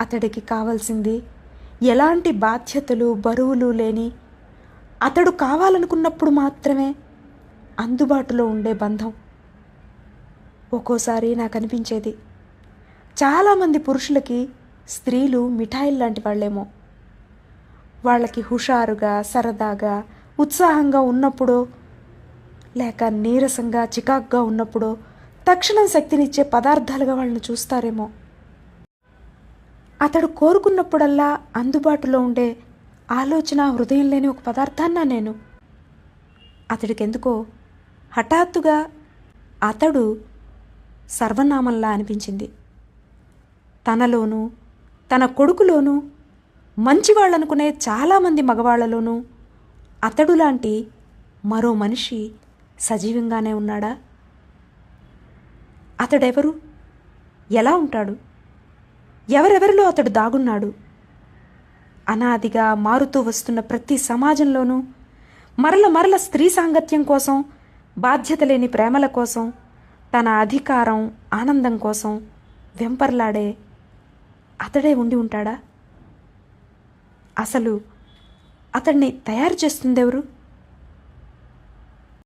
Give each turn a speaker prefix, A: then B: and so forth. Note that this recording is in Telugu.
A: అతడికి కావాల్సింది ఎలాంటి బాధ్యతలు బరువులు లేని, అతడు కావాలనుకున్నప్పుడు మాత్రమే అందుబాటులో ఉండే బంధం. ఒక్కోసారి నాకు అనిపించేది, చాలామంది పురుషులకి స్త్రీలు మిఠాయిల్లాంటి వాళ్ళేమో. వాళ్ళకి హుషారుగా, సరదాగా, ఉత్సాహంగా ఉన్నప్పుడో, లేక నీరసంగా చికాకుగా ఉన్నప్పుడో తక్షణం శక్తినిచ్చే పదార్థాలుగా వాళ్ళని చూస్తారేమో. అతడు కోరుకున్నప్పుడల్లా అందుబాటులో ఉండే ఆలోచన, హృదయం లేని ఒక పదార్థాన్నా నేను. అతడికెందుకో హఠాత్తుగా అతడు సర్వనామంలా అనిపించింది. తనలోనూ తన కొడుకులోనూ మంచివాళ్ళనుకునే చాలామంది మగవాళ్లలోనూ అతడు లాంటి మరో మనిషి సజీవంగానే ఉన్నాడా? అతడెవరు? ఎలా ఉంటాడు? ఎవరెవరిలో అతడు దాగున్నాడు? అనాదిగా మారుతూ వస్తున్న ప్రతి సమాజంలోనూ మరల స్త్రీ సాంగత్యం కోసం, బాధ్యత లేని ప్రేమల కోసం, తన అధికారం, ఆనందం కోసం వెంపర్లాడే అతడే ఉండి ఉంటాడా? అసలు అతడిని తయారు చేస్తుందెవరు?